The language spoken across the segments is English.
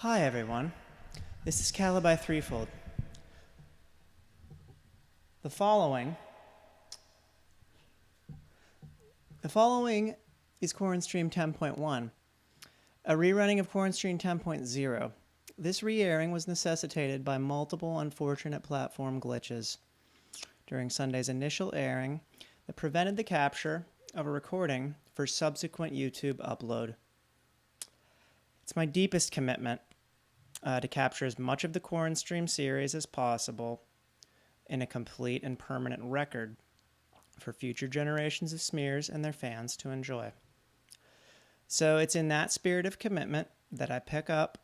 Hi everyone, this is Calabi Threefold. The following is Quaranstream 10.1, a rerunning of Quaranstream 10.0. This re-airing was necessitated by multiple unfortunate platform glitches during Sunday's initial airing that prevented the capture of a recording for subsequent YouTube upload. It's my deepest commitment to capture as much of the Quaranstream series as possible in a complete and permanent record for future generations of smears and their fans to enjoy. So it's in that spirit of commitment that I pick up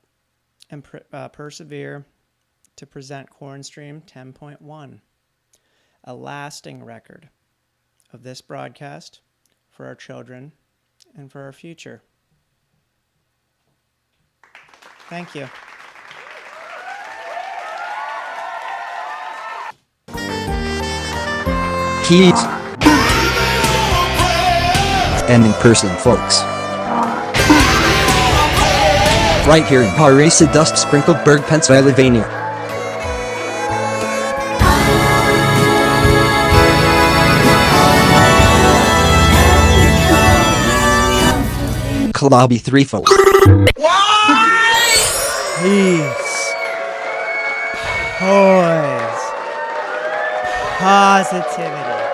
and persevere to present Quaranstream 10.1, a lasting record of this broadcast for our children and for our future. Thank you. Keys. And in person, folks. Right here in Parisa Dust Sprinkled Burg, Pennsylvania. Calabi Threefold. Peace. Poise. Positivity.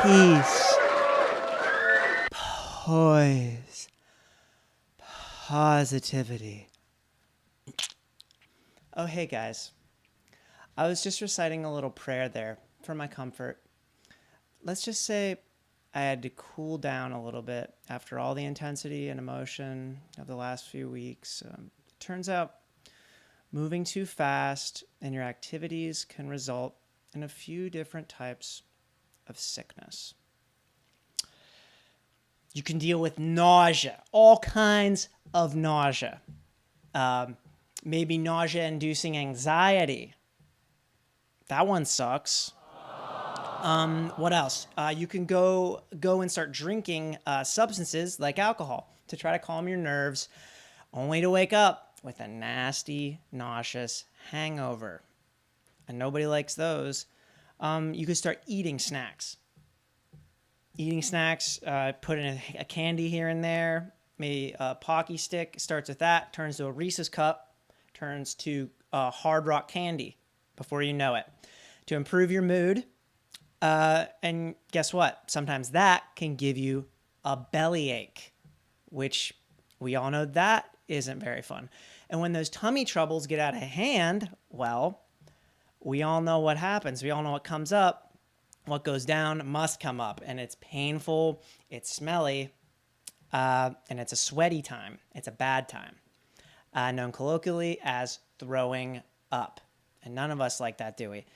Peace. Poise. Positivity. Oh, hey guys. I was just reciting a little prayer there for my comfort. Let's just say I had to cool down a little bit after all the intensity and emotion of the last few weeks. It turns out moving too fast in your activities can result in a few different types of sickness. You can deal with nausea, all kinds of nausea. Maybe nausea-inducing anxiety. That one sucks. What else? You can go and start drinking substances like alcohol to try to calm your nerves, only to wake up with a nasty, nauseous hangover. And nobody likes those. You could start eating snacks. Put in a candy here and there. Maybe a Pocky stick starts with that, turns to a Reese's cup, turns to Hard Rock candy before you know it. To improve your mood. And guess what? Sometimes that can give you a bellyache, which we all know that isn't very fun. And when those tummy troubles get out of hand, well, we all know what happens. We all know what comes up. What goes down must come up. And it's painful, it's smelly, and it's a sweaty time. It's a bad time. Known colloquially as throwing up. And none of us like that, do we?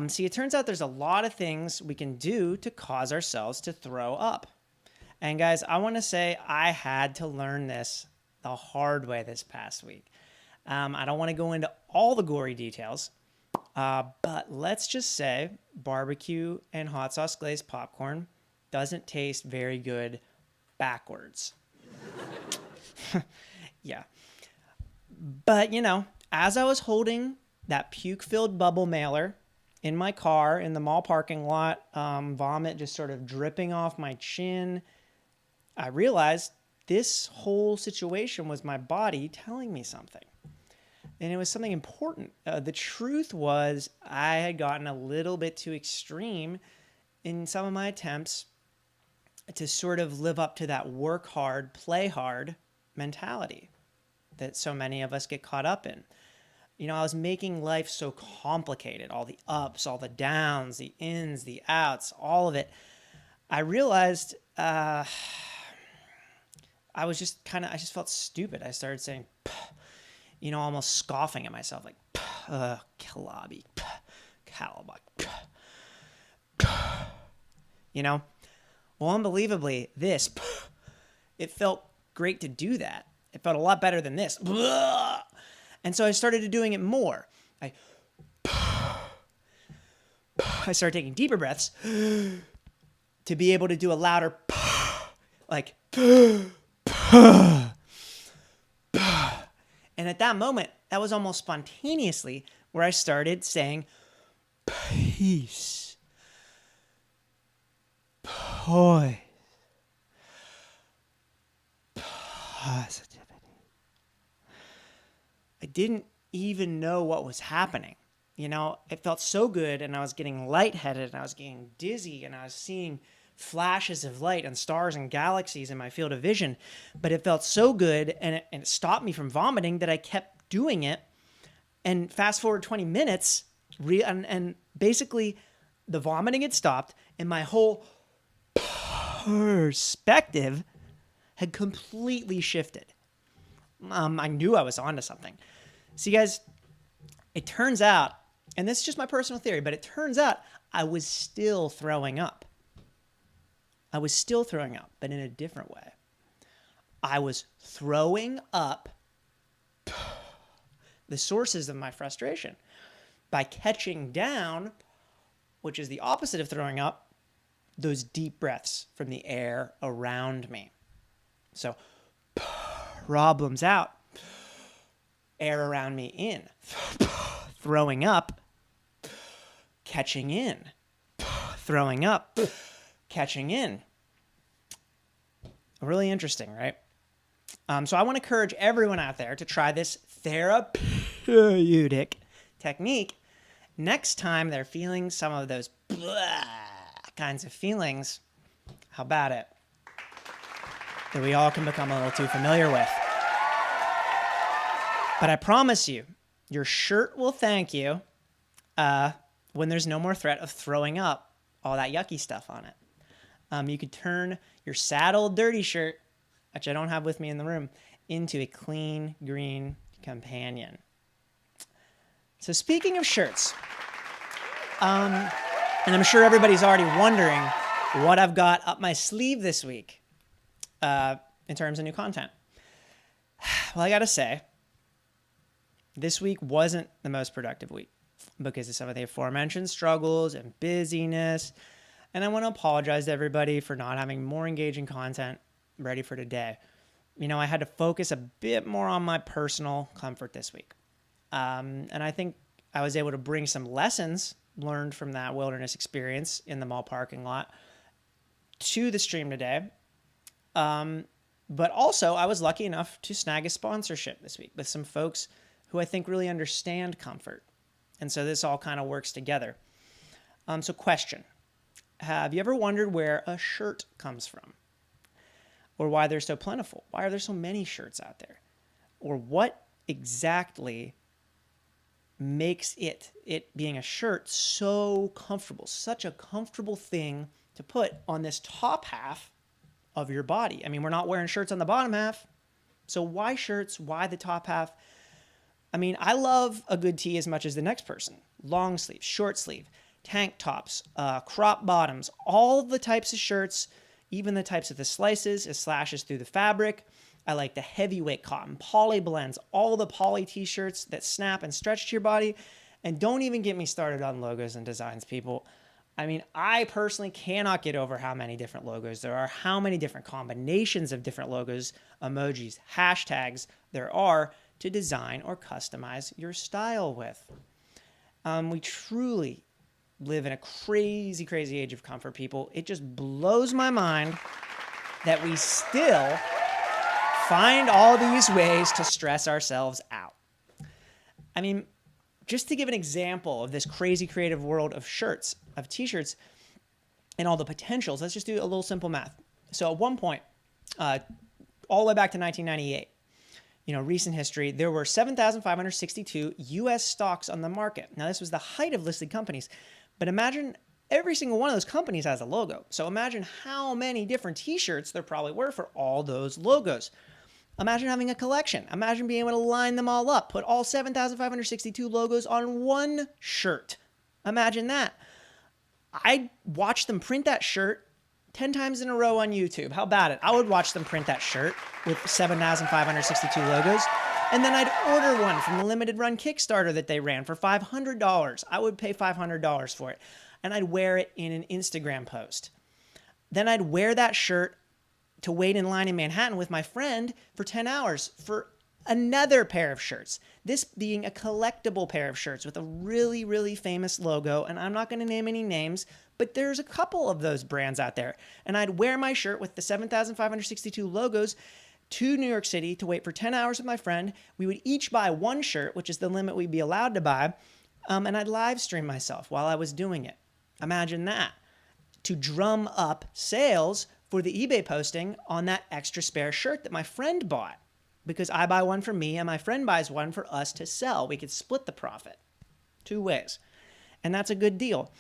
See, it turns out there's a lot of things we can do to cause ourselves to throw up. And guys, I want to say I had to learn this the hard way this past week. I don't want to go into all the gory details, but let's just say barbecue and hot sauce glazed popcorn doesn't taste very good backwards. Yeah. But, as I was holding that puke-filled bubble mailer in my car in the mall parking lot, vomit just sort of dripping off my chin, I realized this whole situation was my body telling me something. And it was something important. The truth was I had gotten a little bit too extreme in some of my attempts to sort of live up to that work hard, play hard mentality that so many of us get caught up in. I was making life so complicated, all the ups, all the downs, the ins, the outs, all of it. I realized I just felt stupid. I started saying, almost scoffing at myself, like, Calabi, Calabi. Well, unbelievably, it felt great to do that. It felt a lot better than this. And so I started doing it more. I started taking deeper breaths to be able to do a louder, like, And at that moment, that was almost spontaneously where I started saying, peace, poise, positivity. I didn't even know what was happening. You know, it felt so good, and I was getting lightheaded, and I was getting dizzy, and I was seeing flashes of light and stars and galaxies in my field of vision. But it felt so good, and it stopped me from vomiting that I kept doing it. And fast forward 20 minutes, and basically the vomiting had stopped, and my whole perspective had completely shifted. I knew I was onto something. See, guys, it turns out, and this is just my personal theory, but it turns out I was still throwing up. I was still throwing up, but in a different way. I was throwing up the sources of my frustration by catching down, which is the opposite of throwing up, those deep breaths from the air around me. So, problems out, air around me in, throwing up, catching in, throwing up, catching in. Really interesting, right? So I want to encourage everyone out there to try this therapeutic technique next time they're feeling some of those kinds of feelings. How about it? That we all can become a little too familiar with. But I promise you, your shirt will thank you when there's no more threat of throwing up all that yucky stuff on it. You could turn your sad old dirty shirt, which I don't have with me in the room, into a clean green companion. So speaking of shirts, and I'm sure everybody's already wondering what I've got up my sleeve this week in terms of new content. Well, I got to say, this week wasn't the most productive week because of some of the aforementioned struggles and busyness. And I want to apologize to everybody for not having more engaging content ready for today. You know, I had to focus a bit more on my personal comfort this week. And I think I was able to bring some lessons learned from that wilderness experience in the mall parking lot to the stream today. But also, I was lucky enough to snag a sponsorship this week with some folks who I think really understand comfort. And so this all kind of works together. So question, have you ever wondered where a shirt comes from? Or why they're so plentiful? Why are there so many shirts out there? Or what exactly makes it being a shirt so comfortable, such a comfortable thing to put on this top half of your body? I mean, we're not wearing shirts on the bottom half. So why shirts? Why the top half? I mean, I love a good tee as much as the next person. Long sleeve, short sleeve, tank tops, crop bottoms, all the types of shirts, even the types of the slices, as slashes through the fabric. I like the heavyweight cotton, poly blends, all the poly t-shirts that snap and stretch to your body. And don't even get me started on logos and designs, people. I mean, I personally cannot get over how many different logos there are, how many different combinations of different logos, emojis, hashtags there are to design or customize your style with. We truly live in a crazy, crazy age of comfort, people. It just blows my mind that we still find all these ways to stress ourselves out. I mean, just to give an example of this crazy creative world of shirts, of t-shirts, and all the potentials, let's just do a little simple math. So at one point, all the way back to 1998, recent history, there were 7,562 U.S. stocks on the market. Now, this was the height of listed companies, but imagine every single one of those companies has a logo. So imagine how many different t-shirts there probably were for all those logos. Imagine having a collection. Imagine being able to line them all up, put all 7,562 logos on one shirt. Imagine that. I'd watch them print that shirt 10 times in a row on YouTube. How about it? I would watch them print that shirt with 7,562 logos, and then I'd order one from the limited run Kickstarter that they ran for $500. I would pay $500 for it, and I'd wear it in an Instagram post. Then I'd wear that shirt to wait in line in Manhattan with my friend for 10 hours for another pair of shirts. This being a collectible pair of shirts with a really, really famous logo. And I'm not going to name any names, but there's a couple of those brands out there. And I'd wear my shirt with the 7,562 logos to New York City to wait for 10 hours with my friend. We would each buy one shirt, which is the limit we'd be allowed to buy. And I'd live stream myself while I was doing it. Imagine that. To drum up sales for the eBay posting on that extra spare shirt that my friend bought. Because I buy one for me and my friend buys one for us to sell. We could split the profit 2 ways. And that's a good deal.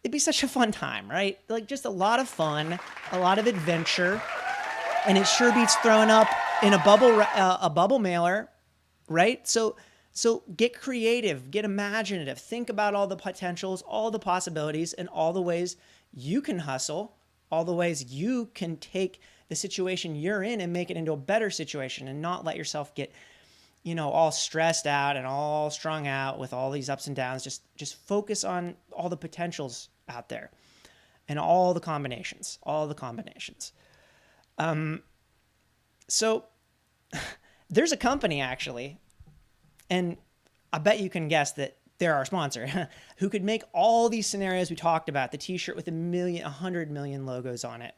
It'd be such a fun time, right? Like just a lot of fun, a lot of adventure. And it sure beats throwing up in a bubble mailer, right? So get creative, get imaginative, think about all the potentials, all the possibilities, and all the ways you can hustle, all the ways you can take the situation you're in and make it into a better situation and not let yourself get, all stressed out and all strung out with all these ups and downs. Just focus on all the potentials out there and all the combinations. So there's a company actually, and I bet you can guess that they're our sponsor, who could make all these scenarios we talked about, the t-shirt with 100 million logos on it,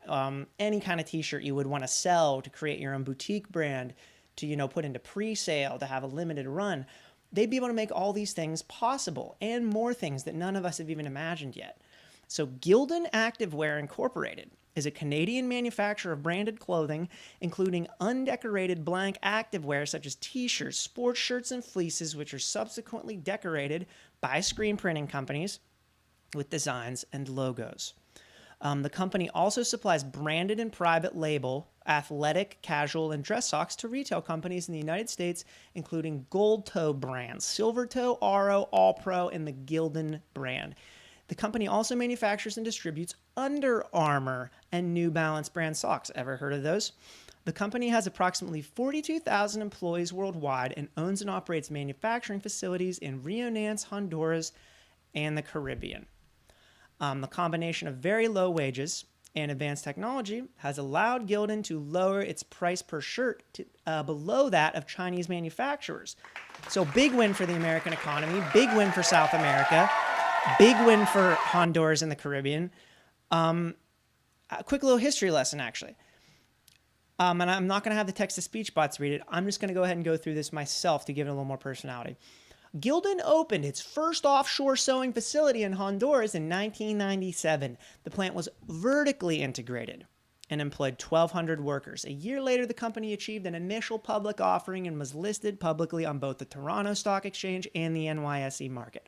any kind of t-shirt you would want to sell to create your own boutique brand, to, put into pre-sale, to have a limited run. They'd be able to make all these things possible and more things that none of us have even imagined yet. So Gildan Activewear Incorporated is a Canadian manufacturer of branded clothing, including undecorated blank activewear such as t-shirts, sports shirts, and fleeces, which are subsequently decorated by screen printing companies with designs and logos. The company also supplies branded and private label athletic, casual, and dress socks to retail companies in the United States, including Gold Toe brands, Silver Toe, Aro, All Pro, and the Gildan brand. The company also manufactures and distributes Under Armour and New Balance brand socks. Ever heard of those? The company has approximately 42,000 employees worldwide and owns and operates manufacturing facilities in Rio Nance, Honduras, and the Caribbean. The combination of very low wages and advanced technology has allowed Gildan to lower its price per shirt to below that of Chinese manufacturers. So big win for the American economy, big win for South America, big win for Honduras and the Caribbean. A quick little history lesson, actually. And I'm not going to have the text-to-speech bots read it. I'm just going to go ahead and go through this myself to give it a little more personality. Gildan opened its first offshore sewing facility in Honduras in 1997. The plant was vertically integrated and employed 1,200 workers. A year later, the company achieved an initial public offering and was listed publicly on both the Toronto Stock Exchange and the NYSE market.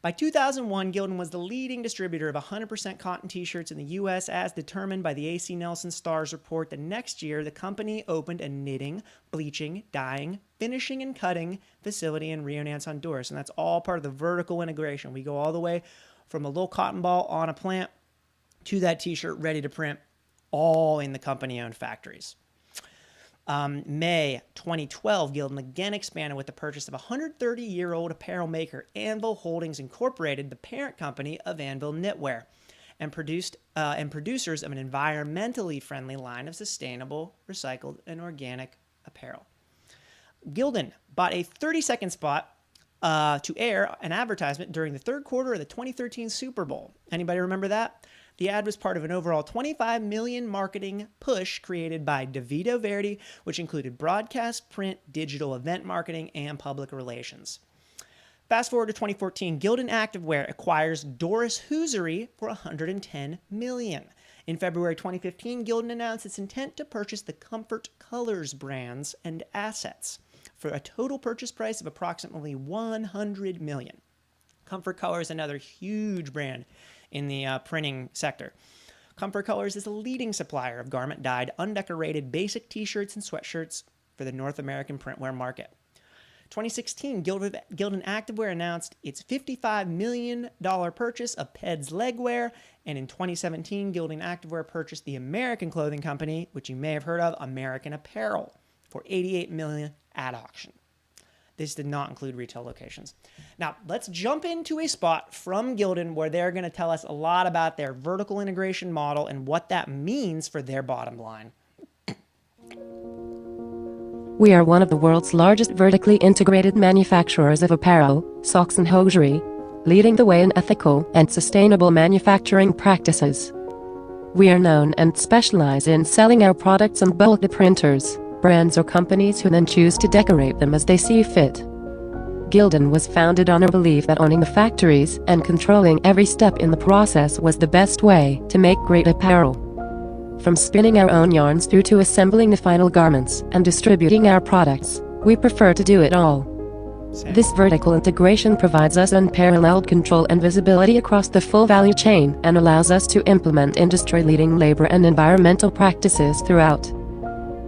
By 2001, Gildan was the leading distributor of 100% cotton t-shirts in the U.S. as determined by the AC Nelson Stars report. The next year, the company opened a knitting, bleaching, dyeing, finishing, and cutting facility in Rio Nance, Honduras. And that's all part of the vertical integration. We go all the way from a little cotton ball on a plant to that t-shirt ready to print, all in the company-owned factories. May 2012, Gildan again expanded with the purchase of a 130-year-old apparel maker, Anvil Holdings Incorporated, the parent company of Anvil Knitwear, and producers of an environmentally friendly line of sustainable, recycled, and organic apparel. Gildan bought a 30-second spot to air an advertisement during the third quarter of the 2013 Super Bowl. Anybody remember that? The ad was part of an overall $25 million marketing push created by DeVito Verdi, which included broadcast, print, digital event marketing, and public relations. Fast forward to 2014, Gildan Activewear acquires Doris Hoosery for $110 million. In February 2015, Gildan announced its intent to purchase the Comfort Colors brands and assets for a total purchase price of approximately $100 million. Comfort Colors is another huge brand in the printing sector. Comfort Colors is a leading supplier of garment-dyed, undecorated basic t-shirts and sweatshirts for the North American printwear market. 2016, Gildan Activewear announced its $55 million purchase of Peds Legwear, and in 2017, Gildan Activewear purchased the American clothing company, which you may have heard of, American Apparel, for $88 million at auction. This did not include retail locations. Now, let's jump into a spot from Gildan where they're going to tell us a lot about their vertical integration model and what that means for their bottom line. We are one of the world's largest vertically integrated manufacturers of apparel, socks and hosiery, leading the way in ethical and sustainable manufacturing practices. We are known and specialize in selling our products on bulk to printers, brands or companies who then choose to decorate them as they see fit. Gildan was founded on a belief that owning the factories and controlling every step in the process was the best way to make great apparel. From spinning our own yarns through to assembling the final garments and distributing our products, we prefer to do it all. This vertical integration provides us unparalleled control and visibility across the full value chain and allows us to implement industry-leading labor and environmental practices throughout.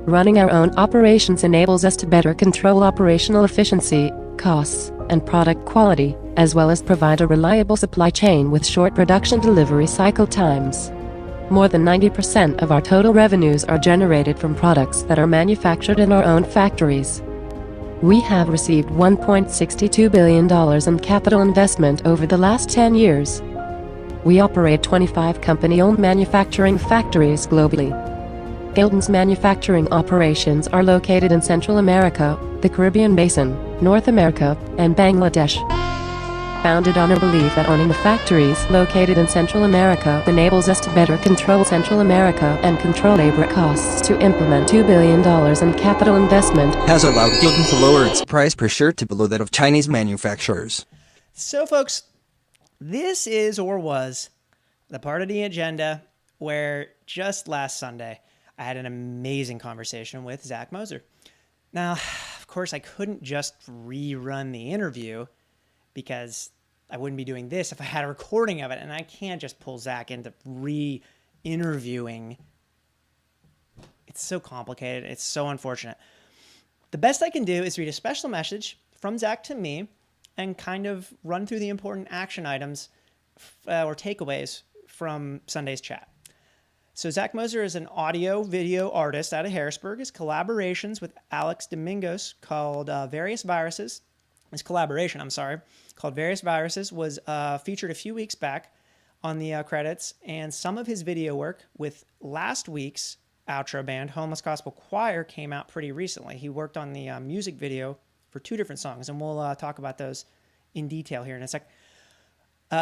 Running our own operations enables us to better control operational efficiency, costs, and product quality, as well as provide a reliable supply chain with short production delivery cycle times. More than 90% of our total revenues are generated from products that are manufactured in our own factories. We have received $1.62 billion in capital investment over the last 10 years. We operate 25 company-owned manufacturing factories globally. Gildan's manufacturing operations are located in Central America, the Caribbean Basin, North America, and Bangladesh. Founded on a belief that owning the factories located in Central America enables us to better control Central America and control labor costs to implement $2 billion in capital investment has allowed Gildan to lower its price per shirt to below that of Chinese manufacturers. So, folks, this is or was the part of the agenda where just last Sunday I had an amazing conversation with Zack Moser. Now, of course, I couldn't just rerun the interview because I wouldn't be doing this if I had a recording of it, and I can't just pull Zack into re-interviewing. It's so complicated. It's so unfortunate. The best I can do is read a special message from Zack to me and kind of run through the important action items or takeaways from Sunday's chat. So Zack Moser is an audio-video artist out of Harrisburg. His collaborations with Alex Domingos called Various Viruses. His collaboration, called Various Viruses was featured a few weeks back on the credits, and some of his video work with last week's outro band, Homeless Gospel Choir, came out pretty recently. He worked on the music video for 2 different songs, and we'll talk about those in detail here in a sec.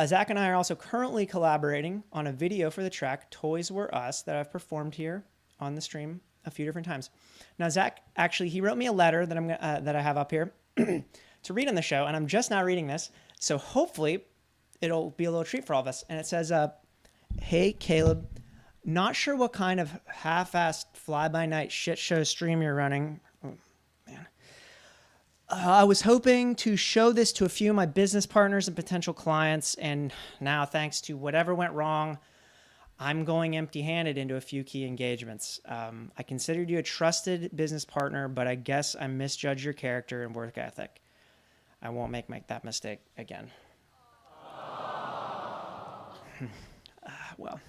Zack and I are also currently collaborating on a video for the track Toys Were Us that I've performed here on the stream a few different times. Now, Zack, actually, he wrote me a letter that I have up here to read on the show, and I'm just now reading this, so hopefully it'll be a little treat for all of us. And it says, hey, Caleb, not sure what kind of half-assed fly-by-night shit show stream you're running. Oh, man. I was hoping to show this to a few of my business partners and potential clients, and now, thanks to whatever went wrong, I'm going empty-handed into a few key engagements. I considered you a trusted business partner, but I guess I misjudged your character and work ethic. I won't make that mistake again. Well,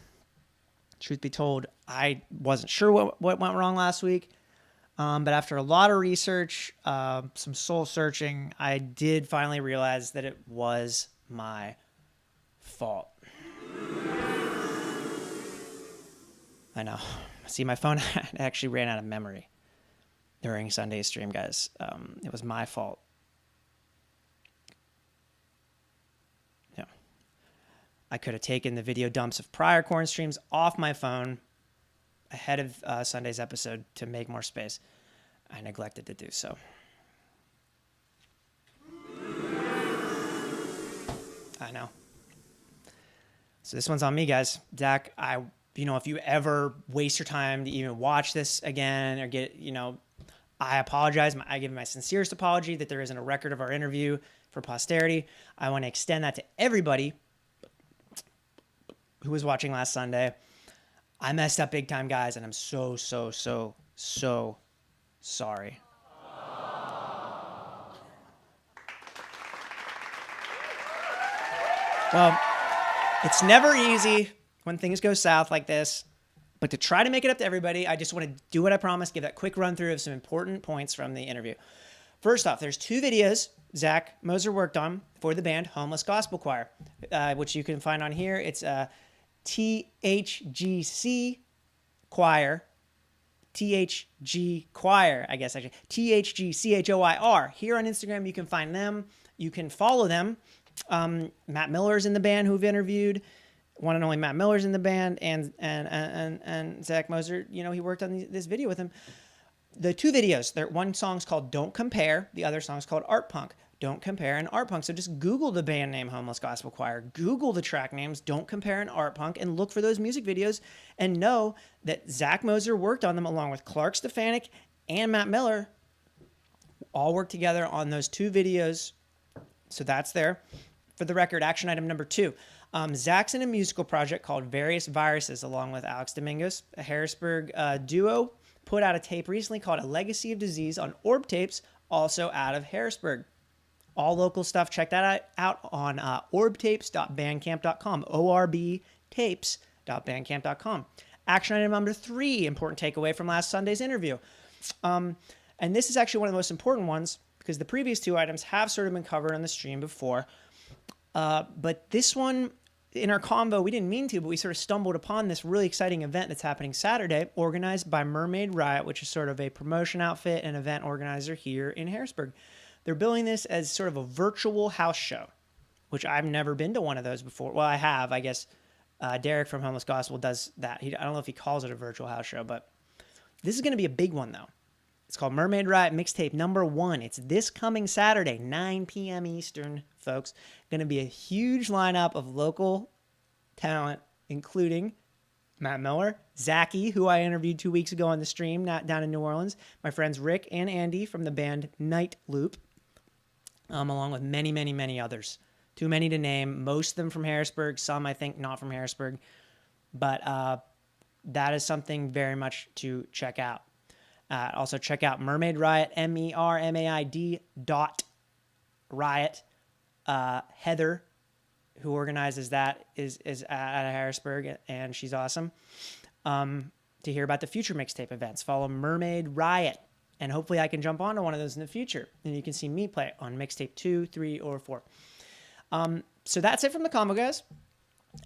truth be told, I wasn't sure what went wrong last week, but after a lot of research, some soul searching, I did finally realize that it was my fault. I know. See, my phone actually ran out of memory during Sunday's stream, guys. It was my fault. Yeah. I could have taken the video dumps of prior corn streams off my phone ahead of Sunday's episode to make more space. I neglected to do so. I know. So this one's on me, guys. Zack, if you ever waste your time to even watch this again or get, I apologize. I give my sincerest apology that there isn't a record of our interview for posterity. I want to extend that to everybody who was watching last Sunday. I messed up big time, guys, and I'm so sorry. Well, it's never easy when things go south like this, but to try to make it up to everybody, I just want to do what I promised, give that quick run through of some important points from the interview. First off, there's 2 videos Zack Moser worked on for the band Homeless Gospel Choir, which you can find on here. It's THGC Choir THG Choir, I guess actually, THGCHOIR. Here on Instagram, you can find them. You can follow them. Matt Miller's in the band who we've interviewed. One and only Matt Miller's in the band, and Zack Moser, you know, he worked on this video with him. The two videos, one song's called Don't Compare, the other song's called Art Punk. Don't Compare and Art Punk. So just Google the band name Homeless Gospel Choir, Google the track names Don't Compare and Art Punk, and look for those music videos and know that Zack Moser worked on them along with Clark Stefanik and Matt Miller, all worked together on those two videos. So that's there. For the record, action item number 2. Zack's in a musical project called Various Viruses along with Alex Domingos, a Harrisburg duo, put out a tape recently called A Legacy of Disease on Orb Tapes, also out of Harrisburg. All local stuff. Check that out on orbtapes.bandcamp.com, orbtapes.bandcamp.com. Action item number 3, important takeaway from last Sunday's interview. And this is actually one of the most important ones because the previous 2 items have sort of been covered on the stream before. But this one, in our convo, we didn't mean to, but we sort of stumbled upon this really exciting event that's happening Saturday, organized by Mermaid Riot, which is sort of a promotion outfit and event organizer here in Harrisburg. They're billing this as sort of a virtual house show, which I've never been to one of those before. Well, I have. I guess Derek from Homeless Gospel does that. I don't know if he calls it a virtual house show, but this is going to be a big one, though. It's called Mermaid Riot Mixtape number 1. It's this coming Saturday, 9 p.m. Eastern, folks. Going to be a huge lineup of local talent, including Matt Miller, Zacky, who I interviewed 2 weeks ago on the stream down in New Orleans, my friends Rick and Andy from the band Night Loop, along with many, many, many others. Too many to name. Most of them from Harrisburg. Some, I think, not from Harrisburg. But that is something very much to check out. Also check out Mermaid Riot, MERMAID .riot. Heather, who organizes that, is out of Harrisburg, and she's awesome. To hear about the future mixtape events, follow Mermaid Riot, and hopefully I can jump onto one of those in the future, and you can see me play on mixtape 2, 3, or 4. So that's it from the combo, guys.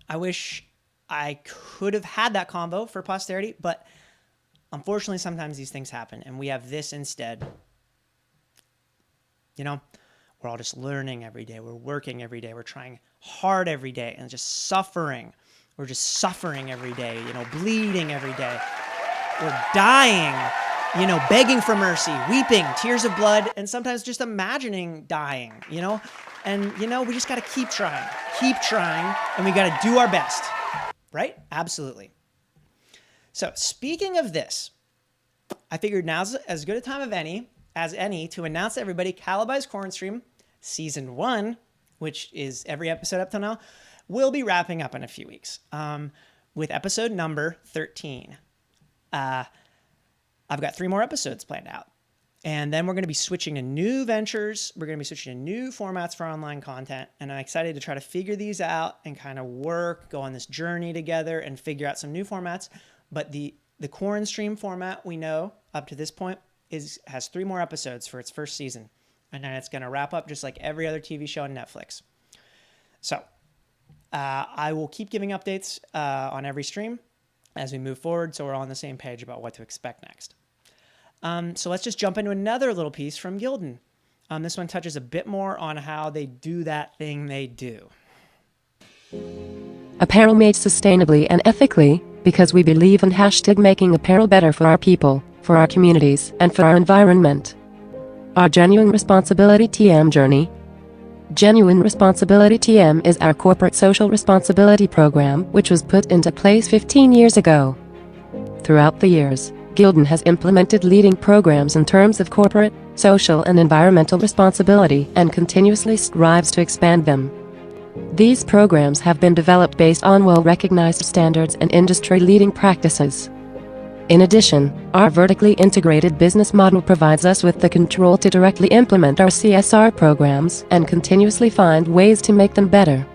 I wish I could have had that combo for posterity, but unfortunately, sometimes these things happen, and we have this instead. You know, we're all just learning every day. We're working every day. We're trying hard every day and just suffering. We're just suffering every day, you know, bleeding every day. We're dying, you know, begging for mercy, weeping, tears of blood, and sometimes just imagining dying, you know? And, you know, we just got to keep trying, and we got to do our best, right? Absolutely. So speaking of this, I figured now's as good a time as any to announce to everybody Calabi's Quaranstream Season 1, which is every episode up till now, will be wrapping up in a few weeks with episode number 13. I've got 3 more episodes planned out. And then we're going to be switching to new ventures. We're going to be switching to new formats for online content. And I'm excited to try to figure these out and kind of go on this journey together and figure out some new formats. But the Quaranstream format we know up to this point has 3 more episodes for its first season. And then it's going to wrap up just like every other TV show on Netflix. So I will keep giving updates on every stream as we move forward, so we're all on the same page about what to expect next. So let's just jump into another little piece from Gildan. This one touches a bit more on how they do that thing they do. Apparel made sustainably and ethically, because we believe in #making apparel better for our people, for our communities, and for our environment. Our Genuine Responsibility TM journey. Genuine Responsibility TM is our corporate social responsibility program, which was put into place 15 years ago. Throughout the years, Gildan has implemented leading programs in terms of corporate, social, and environmental responsibility and continuously strives to expand them. These programs have been developed based on well-recognized standards and industry-leading practices. In addition, our vertically integrated business model provides us with the control to directly implement our CSR programs and continuously find ways to make them better.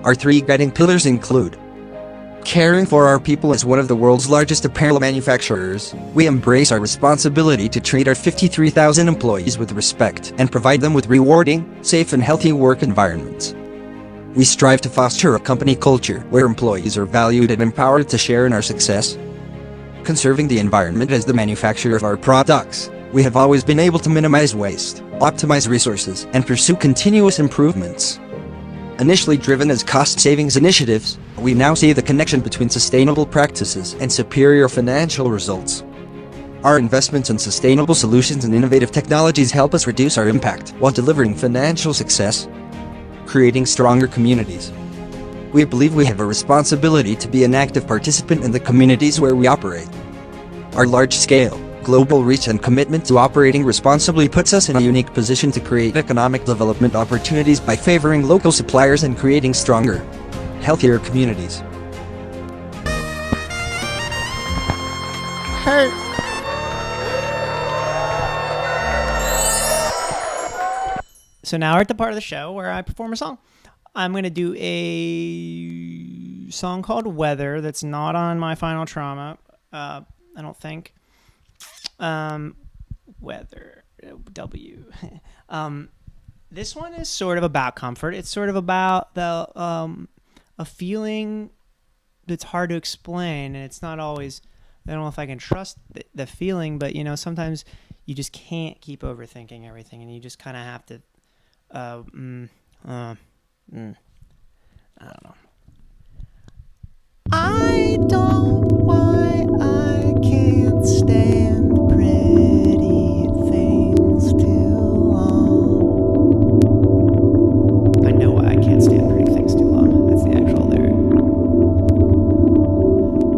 Our 3 guiding pillars include caring for our people. As one of the world's largest apparel manufacturers, we embrace our responsibility to treat our 53,000 employees with respect and provide them with rewarding, safe and healthy work environments. We strive to foster a company culture where employees are valued and empowered to share in our success. Conserving the environment as the manufacturer of our products, we have always been able to minimize waste, optimize resources, and pursue continuous improvements. Initially driven as cost savings initiatives, we now see the connection between sustainable practices and superior financial results. Our investments in sustainable solutions and innovative technologies help us reduce our impact while delivering financial success, creating stronger communities. We believe we have a responsibility to be an active participant in the communities where we operate. Our large-scale, global reach and commitment to operating responsibly puts us in a unique position to create economic development opportunities by favoring local suppliers and creating stronger, healthier communities. So now we're at the part of the show where I perform a song. I'm going to do a song called Weather that's not on my Final Trauma, I don't think. Weather, W. This one is sort of about comfort. It's sort of about the a feeling that's hard to explain, and it's not always, I don't know if I can trust the feeling, but, you know, sometimes you just can't keep overthinking everything, and you just kind of have to, I don't know. I don't know why I can't stand pretty things too long. I know why I can't stand pretty things too long. That's the actual lyric.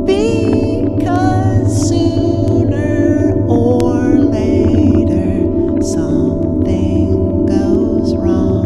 Because sooner or later something goes wrong.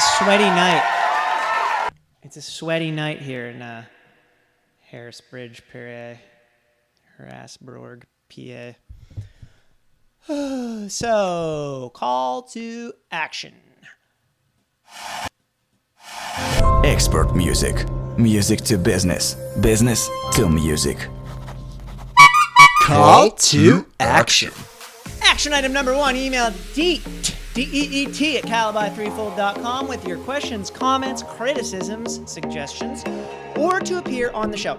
a sweaty night. It's a sweaty night here in Harrisbridge, Harrisburg, PA. So, call to action. Expert music. Music to business. Business to music. Call to action. Action item number 1, email DEET, D-E-E-T, at calabi3fold.com with your questions, comments, criticisms, suggestions, or to appear on the show.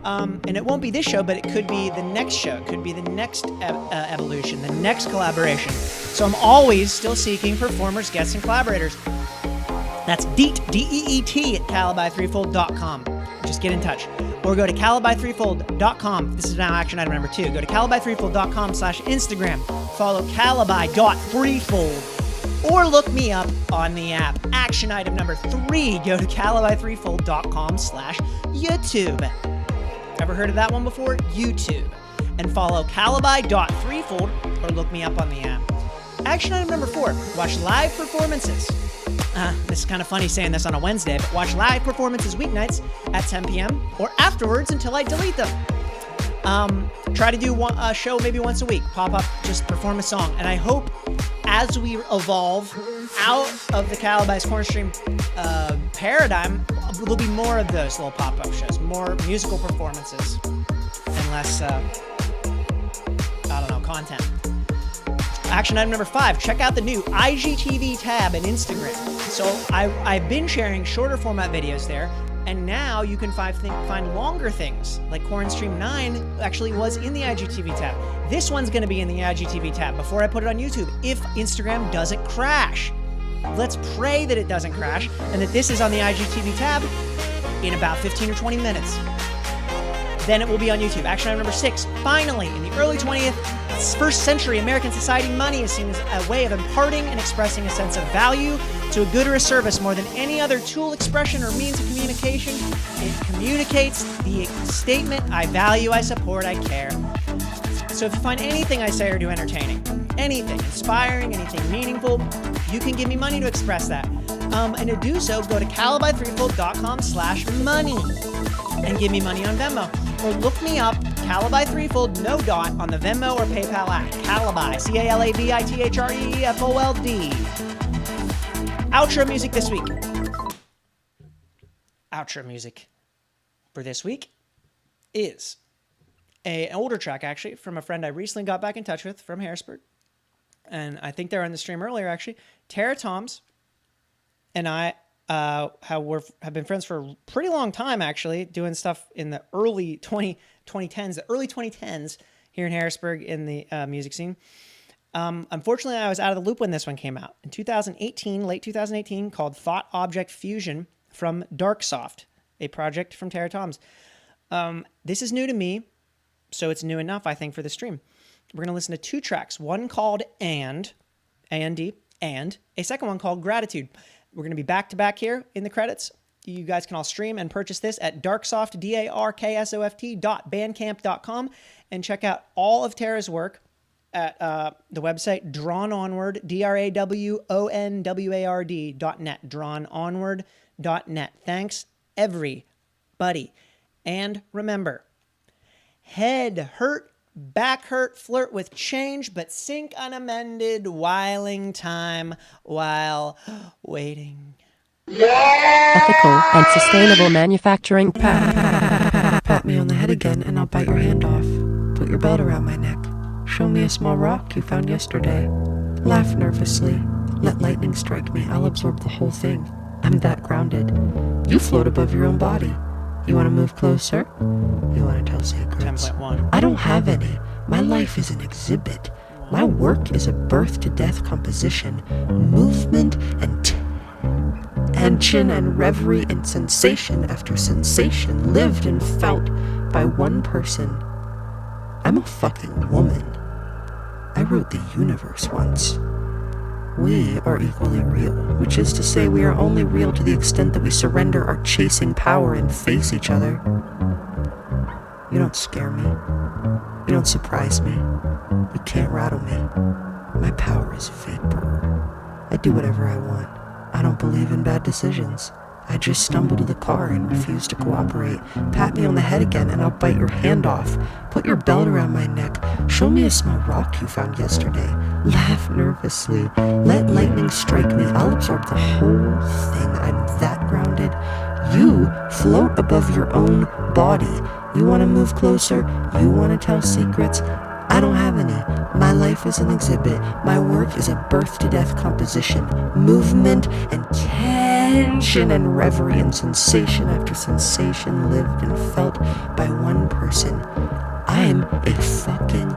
And it won't be this show, but it could be the next show. It could be the next evolution, the next collaboration. So I'm always still seeking performers, guests, and collaborators. That's DEET, D-E-E-T, at calabi3fold.com. Just get in touch. Or go to calabi3fold.com. This is now action item number 2. Go to calabi3fold.com/Instagram. Follow calabi.threefold. Or look me up on the app. Action item number 3. Go to calabi3fold.com/YouTube. Ever heard of that one before? YouTube. And follow calabi.threefold or look me up on the app. Action item number 4. Watch live performances. This is kind of funny saying this on a Wednesday, but watch live performances weeknights at 10 p.m. or afterwards until I delete them. Try to do a show maybe once a week. Pop up, just perform a song. And I hope as we evolve out of the Calabi's Quaranstream paradigm, there'll be more of those little pop-up shows, more musical performances, and less, content. Action item number 5, check out the new IGTV tab in Instagram. So I've been sharing shorter format videos there, and now you can find longer things, like Quaranstream 9 actually was in the IGTV tab. This one's going to be in the IGTV tab before I put it on YouTube, if Instagram doesn't crash. Let's pray that it doesn't crash, and that this is on the IGTV tab in about 15 or 20 minutes. Then it will be on YouTube. Action item number 6, finally, in the early 21st century, American society, money is seen as a way of imparting and expressing a sense of value to a good or a service more than any other tool, expression, or means of communication. It communicates the statement, I value, I support, I care. So if you find anything I say or do entertaining, anything inspiring, anything meaningful, you can give me money to express that. And to do so, go to calabi3fold.com/money and give me money on Venmo. Or look me up, Calabi Threefold, no dot, on the Venmo or PayPal app. Calabi, CALABITHREEFOLD. Outro music this week. Outro music for this week is an older track, actually, from a friend I recently got back in touch with from Harrisburg. And I think they were on the stream earlier, actually. Tara Toms and I have been friends for a pretty long time, actually, doing stuff in the early 2010s here in Harrisburg in the music scene. Unfortunately, I was out of the loop when this one came out. In 2018, late 2018, called Thought Object Fusion from Darksoft, a project from Tara Toms. This is new to me, so it's new enough, I think, for the stream. We're going to listen to 2 tracks, one called And, A-N-D, and a second one called Gratitude. We're going to be back-to-back here in the credits. You guys can all stream and purchase this at Darksoft, DARKSOFT.bandcamp.com, and check out all of Tara's work at the website DrawnOnward, DRAWONWARD.net, DrawnOnward.net. Thanks, everybody. And remember, head hurt, back hurt, flirt with change, but sink unamended, whiling time while waiting. Ethical and sustainable manufacturing Pat me on the head again and I'll bite your hand off. Put your belt around my neck. Show me a small rock you found yesterday. Laugh nervously. Let lightning strike me. I'll absorb the whole thing. I'm that grounded. You float above your own body. You want to move closer? You want to tell secrets? 10.1. I don't have any. My life is an exhibit. My work is a birth-to-death composition. Movement and tension and reverie and sensation after sensation lived and felt by one person. I'm a fucking woman. I wrote the universe once. We are equally real, which is to say we are only real to the extent that we surrender our chasing power and face each other. You don't scare me. You don't surprise me. You can't rattle me. My power is vapor. I do whatever I want. I don't believe in bad decisions. I just stumble to the car and refuse to cooperate. Pat me on the head again and I'll bite your hand off. Put your belt around my neck. Show me a small rock you found yesterday. Laugh nervously. Let lightning strike me. I'll absorb the whole thing. I'm that grounded. You float above your own body. You want to move closer? You want to tell secrets? I don't have any. My life is an exhibit. My work is a birth-to-death composition. Movement and tension and reverie and sensation after sensation lived and felt by one person. I'm a fucking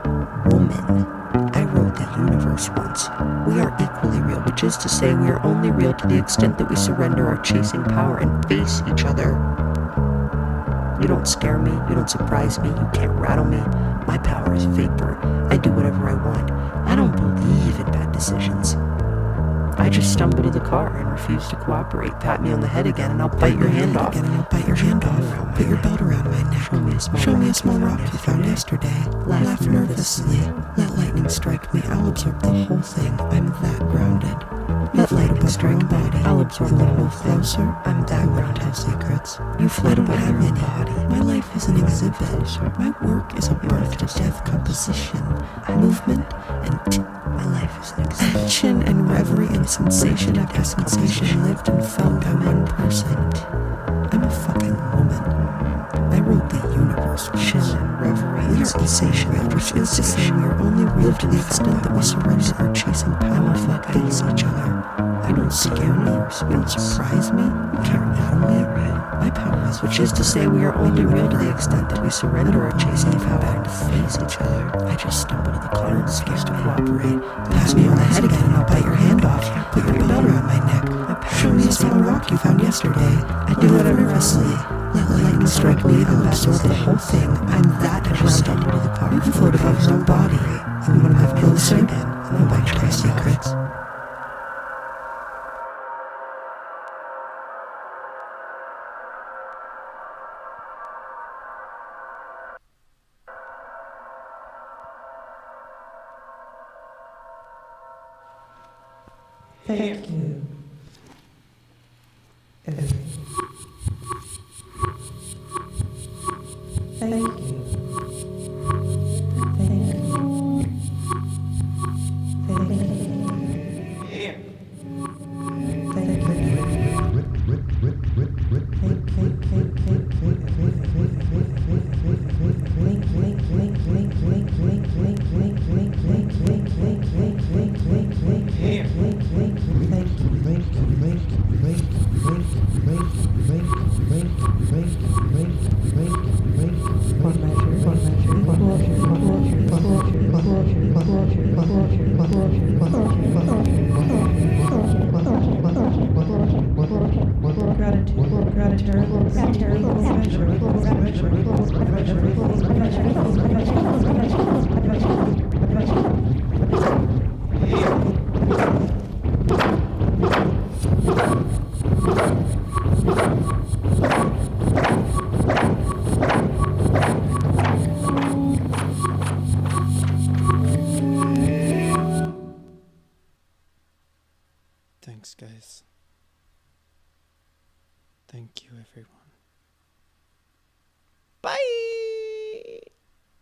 woman. I wrote the universe once. We are equally real, which is to say we are only real to the extent that we surrender our chasing power and face each other. You don't scare me, you don't surprise me, you can't rattle me. My power is vapor. I do whatever I want. I don't believe in bad decisions. I just stumble to the car and refuse to cooperate. Pat me on the head again and I'll bite your hand off. Put your belt around my neck. Show me a small rock you found yesterday. Laugh nervously. Let lightning strike me. I'll absorb the whole thing. I'm that grounded. Let lightning strike my body. I'll absorb the whole thing. Closer. I'm that grounded. Secrets. You float above your body. My life is an exhibit. My work is a birth-to-death composition. Movement and my life is an exhibition and reverie and sensation after sensation lived and felt by one person. I'm a fucking woman. I wrote the universe. Chin and reverie and sensation after sensation. We are only real to the extent that we surrender our chasing power and face each other. I don't scare me. You don't surprise me. You can't rattle me. My power is, which is to say, we are only real to the extent that we surrender our chasing power and face each other. I just stumble to the car and refuse to cooperate. Pass me on the head again and I'll bite your hand off. Put your belt around my neck. Show me a small rock you found yesterday. I do whatever nervously. Let lightning strike me. I'll absorb the whole thing. I'm that grounded. You float above your own body. You want to move closer? And I'll bite your secrets. Thank you. Thank you. Thanks, guys. Thank you, everyone.